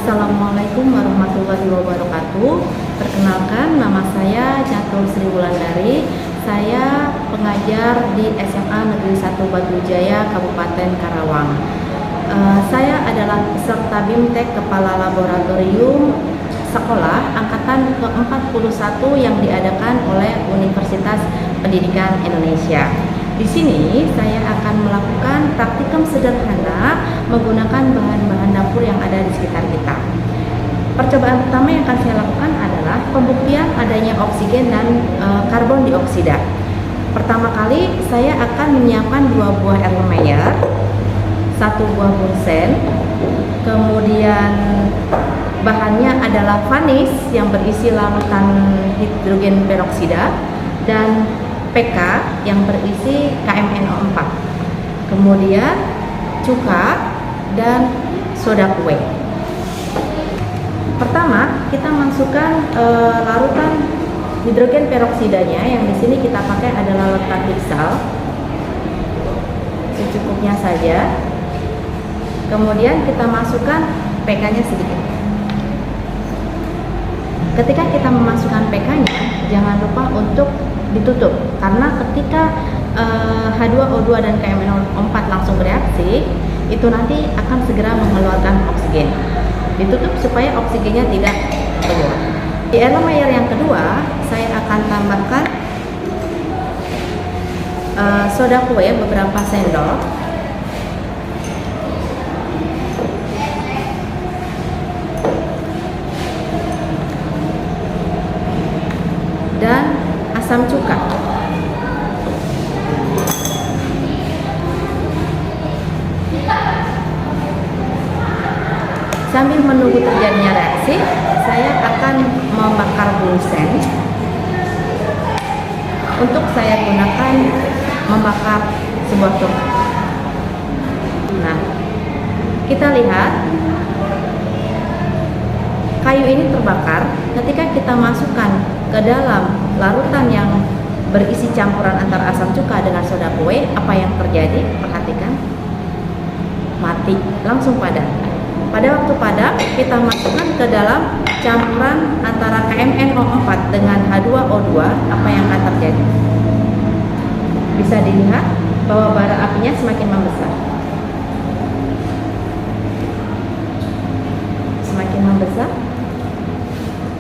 Assalamualaikum warahmatullahi wabarakatuh. Perkenalkan, nama saya Catur Sri Wulandari. Saya pengajar di SMA Negeri 1 Batu Jaya, Kabupaten Karawang. Saya adalah peserta BIMTEK Kepala Laboratorium Sekolah Angkatan ke-41 yang diadakan oleh Universitas Pendidikan Indonesia. Di sini saya akan melakukan praktikum sederhana menggunakan bahan-bahan dapur yang ada di sekitar kita. Percobaan pertama yang akan saya lakukan adalah pembuktian adanya oksigen dan karbon dioksida. Pertama kali saya akan menyiapkan 2 buah Erlenmeyer, 1 buah bunsen, kemudian bahannya adalah vanis yang berisi larutan hidrogen peroksida dan PK yang berisi KMNO4, kemudian cuka dan soda kue. Pertama, kita masukkan larutan hidrogen peroksidanya yang di sini kita pakai adalah larutan Pixal, secukupnya saja. Kemudian kita masukkan PK-nya sedikit. Ketika kita memasukkan PK-nya, jangan lupa untuk ditutup, karena ketika H2O2 dan KMNO4 langsung bereaksi, itu nanti akan segera mengeluarkan oksigen. Ditutup supaya oksigennya tidak keluar. Di Erlenmeyer yang kedua, saya akan tambahkan soda kue beberapa sendok, dan asam cuka. Sambil menunggu terjadinya reaksi, saya akan membakar bunsen. Untuk saya gunakan membakar sebuah coklat. Nah, kita lihat kayu ini terbakar. Ketika kita masukkan ke dalam larutan yang berisi campuran antara asam cuka dengan soda kue, apa yang terjadi? Perhatikan, mati, langsung padam. Pada waktu padam, kita masukkan ke dalam campuran antara KMNO4 dengan H2O2, apa yang akan terjadi? Bisa dilihat bahwa bara apinya semakin membesar. Semakin membesar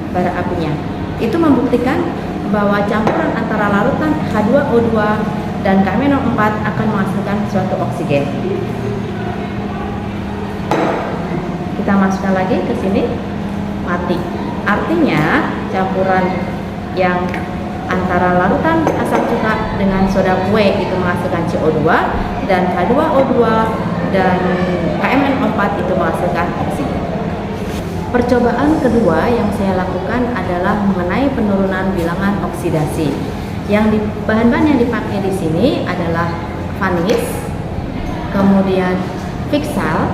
bara apinya. Itu membuktikan bahwa campuran antara larutan H2O2 dan KMNO4 akan menghasilkan suatu oksigen. Kita masukkan lagi ke sini, mati. Artinya campuran yang antara larutan asam cuka dengan soda kue itu menghasilkan CO2, dan H2O2 dan KMNO4 itu menghasilkan oksigen. Percobaan kedua yang saya lakukan adalah mengenai penurunan bilangan oksidasi. Bahan-bahan yang dipakai di sini adalah vanis, kemudian Pixal,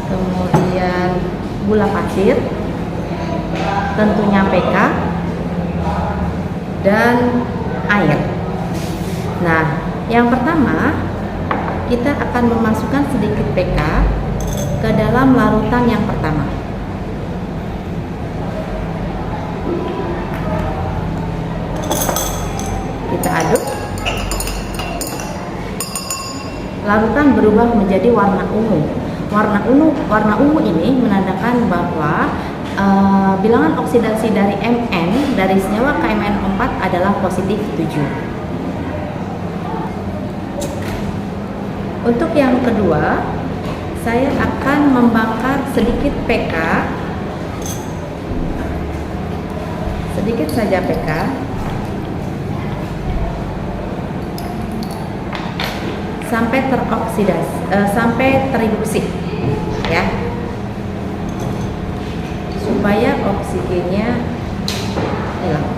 kemudian gula pasir, tentunya PK, dan air. Nah, yang pertama kita akan memasukkan sedikit PK ke dalam larutan yang pertama. Kita aduk. Larutan berubah menjadi warna ungu. Warna ungu ini menandakan bahwa bilangan oksidasi dari Mn dari senyawa KMNO4 adalah positif 7. Untuk yang kedua, saya akan membakar sedikit PK, sedikit saja PK, sampai teroksidasi, sampai tereduksi, ya, supaya oksigennya hilang.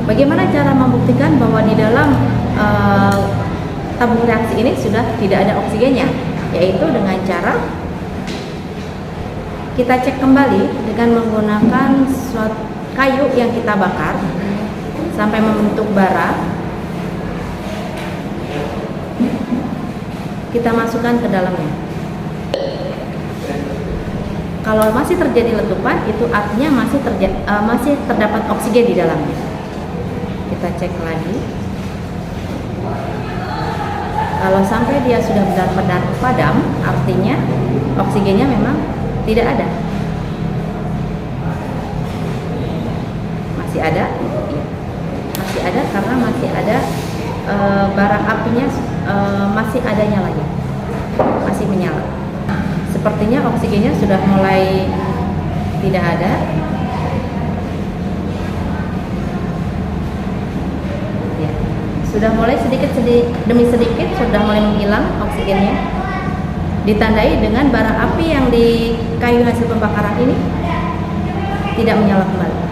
Bagaimana cara membuktikan bahwa di dalam tabung reaksi ini sudah tidak ada oksigennya? Yaitu dengan cara kita cek kembali dengan menggunakan suatu kayu yang kita bakar sampai membentuk bara. Kita masukkan ke dalamnya. Kalau masih terjadi letupan, itu artinya masih terdapat oksigen di dalamnya. Kita cek lagi. Kalau sampai dia sudah benar-benar padam, artinya oksigennya memang tidak ada. Masih ada, ya. Masih ada karena masih ada bara apinya, masih ada nyalanya, masih menyala. Sepertinya oksigennya sudah mulai tidak ada. Ya. Sudah mulai sedikit demi sedikit sudah mulai menghilang oksigennya. Ditandai dengan bara api yang di kayu hasil pembakaran ini tidak menyala kembali.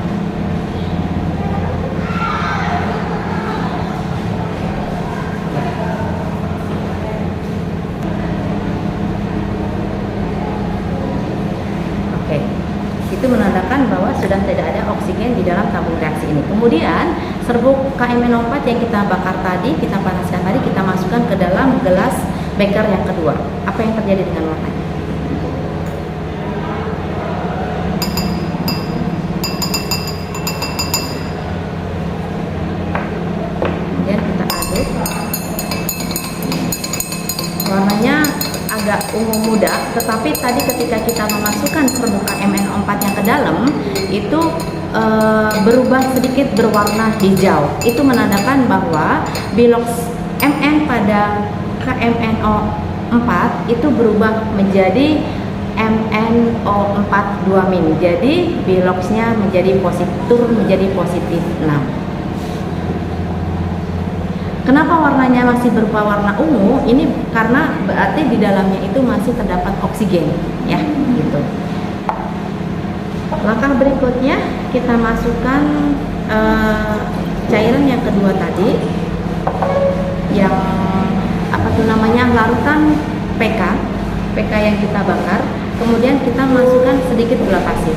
Itu menandakan bahwa sudah tidak ada oksigen di dalam tabung reaksi ini. Kemudian serbuk KMN04 yang kita bakar tadi, kita panaskan tadi, kita masukkan ke dalam gelas beker yang kedua. Apa yang terjadi dengan warnanya? Kemudian kita aduk. Warnanya agak ungu muda, tetapi tadi ketika kita memasukkan serbuk KMN04 yang ke dalam itu berubah sedikit berwarna hijau. Itu menandakan bahwa bilox Mn pada KMNO4 itu berubah menjadi MnO4-2-. Jadi biloxnya menjadi turun menjadi positif 6. Kenapa warnanya masih berupa warna ungu? Ini karena berarti di dalamnya itu masih terdapat oksigen, ya, gitu. Langkah berikutnya kita masukkan cairan yang kedua tadi, yang apa tuh namanya, larutan PK yang kita bakar. Kemudian kita masukkan sedikit gula pasir.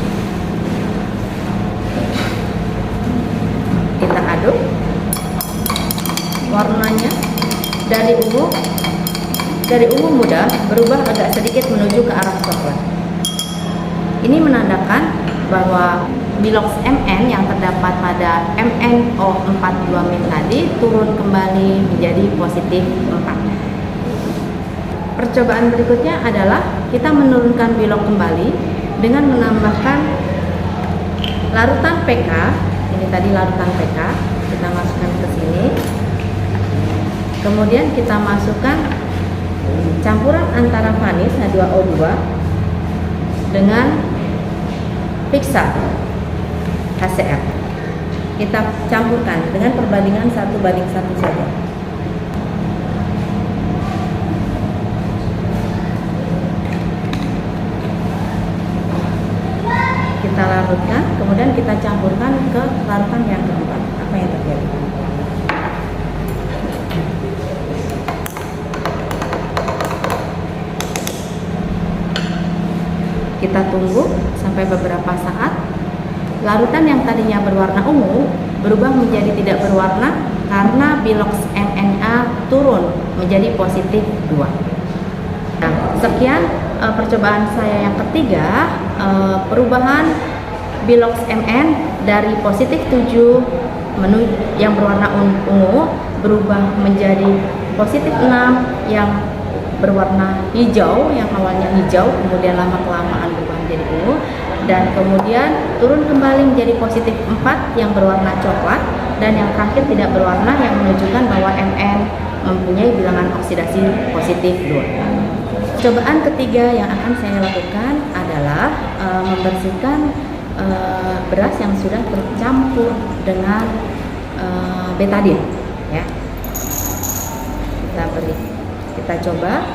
Kita aduk. Warnanya dari ungu muda berubah agak sedikit menuju ke arah coklat. Ini menandakan bahwa bilox Mn yang terdapat pada MnO4-2- tadi turun kembali menjadi positif 4. Percobaan berikutnya adalah kita menurunkan bilox kembali dengan menambahkan larutan PK. Ini tadi larutan PK, kita masukkan ke sini. Kemudian kita masukkan campuran antara vanis H2O2 dengan Pixa HCl. Kita campurkan dengan perbandingan 1:1 saja. Kita larutkan, kemudian kita campurkan ke larutan yang keempat. Apa yang terjadi? Kita tunggu sampai beberapa saat. Larutan yang tadinya berwarna ungu berubah menjadi tidak berwarna karena bilox MNA turun menjadi positif 2. Nah, sekian percobaan saya yang ketiga, perubahan bilox Mn dari positif 7 yang berwarna ungu berubah menjadi positif 6 yang berwarna hijau, yang awalnya hijau kemudian lama-kelamaan berubah menjadi ungu, dan kemudian turun kembali menjadi positif 4 yang berwarna coklat, dan yang terakhir tidak berwarna yang menunjukkan bahwa Mn mempunyai bilangan oksidasi positif 2. Cobaan ketiga yang akan saya lakukan adalah membersihkan beras yang sudah tercampur dengan betadin, ya. Kita coba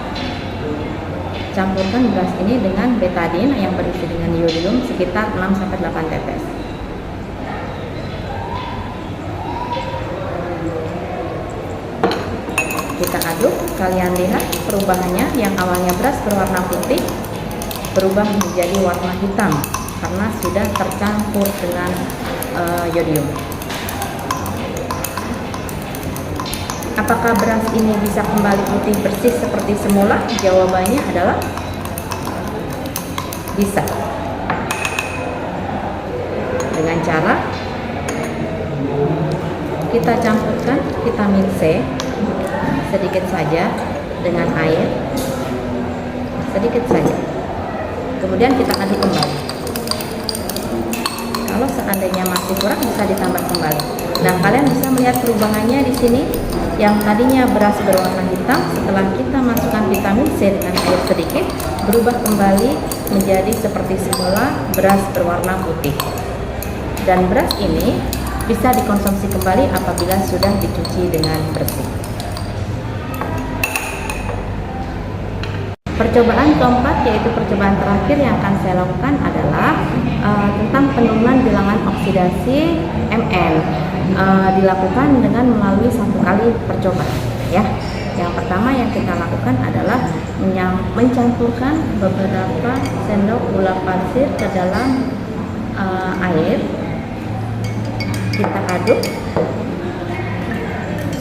campurkan beras ini dengan betadin yang berisi dengan iodium sekitar 6-8 tetes. Kita aduk, kalian lihat perubahannya, yang awalnya beras berwarna putih berubah menjadi warna hitam karena sudah tercampur dengan iodium. Apakah beras ini bisa kembali putih bersih seperti semula? Jawabannya adalah Bisa dengan cara kita campurkan vitamin C sedikit saja dengan air, sedikit saja. Kemudian kita aduk kembali. Kalau seandainya masih kurang, bisa ditambah kembali. Nah, kalian bisa melihat perubahannya di sini. Yang tadinya beras berwarna hitam, setelah kita masukkan vitamin C dengan air sedikit, berubah kembali menjadi seperti semula beras berwarna putih. Dan beras ini bisa dikonsumsi kembali apabila sudah dicuci dengan bersih. Percobaan keempat, yaitu percobaan terakhir yang akan saya lakukan adalah tentang penurunan bilangan oksidasi Mn. Dilakukan dengan melalui satu kali percobaan, ya. Yang pertama yang kita lakukan adalah mencampurkan beberapa sendok gula pasir ke dalam air. Kita aduk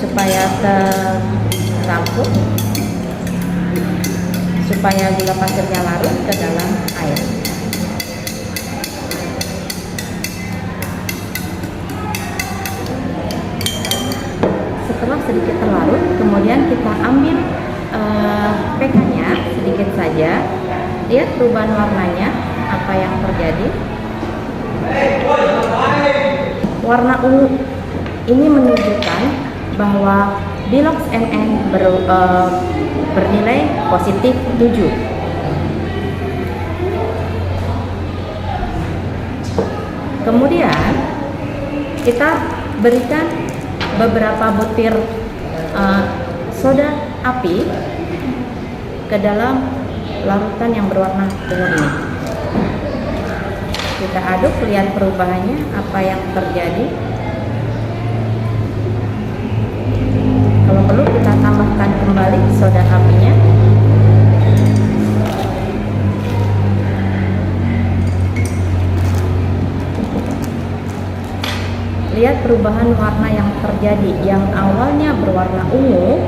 supaya tercampur, supaya gula pasirnya larut ke dalam air. Setelah sedikit terlarut, kemudian kita ambil PK-nya sedikit saja. Lihat perubahan warnanya, apa yang terjadi. Warna ungu ini menunjukkan bahwa Bilox Mn bernilai positif 7. Kemudian kita berikan beberapa butir soda api ke dalam larutan yang berwarna ungu ini. Kita aduk, lihat perubahannya, apa yang terjadi. Kalau perlu kita tambahkan kembali soda apinya. Lihat perubahan warna yang terjadi. Yang awalnya berwarna ungu,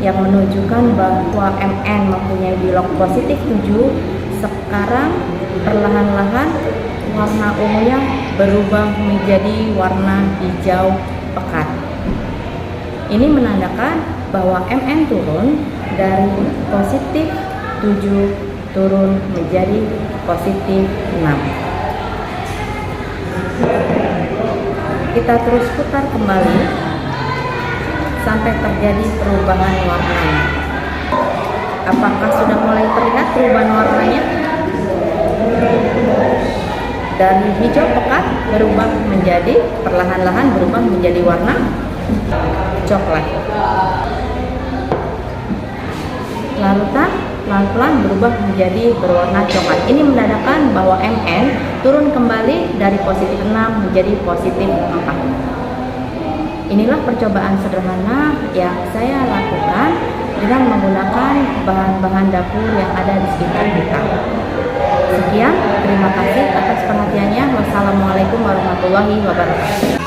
yang menunjukkan bahwa Mn mempunyai Bilox positif 7, sekarang perlahan-lahan warna ungunya berubah menjadi warna hijau pekat. Ini menandakan bahwa Mn turun dari positif 7 turun menjadi positif 6. Kita terus putar kembali sampai terjadi perubahan warnanya. Apakah sudah mulai terlihat perubahan warnanya? Dari hijau pekat berubah menjadi, perlahan-lahan berubah menjadi warna coklat. Larutan pelan-pelan berubah menjadi berwarna coklat. Ini menandakan bahwa Mn turun kembali dari positif 6 menjadi positif 4. Inilah percobaan sederhana yang saya lakukan dengan menggunakan bahan-bahan dapur yang ada di sekitar kita. Sekian, terima kasih atas perhatiannya. Wassalamualaikum warahmatullahi wabarakatuh.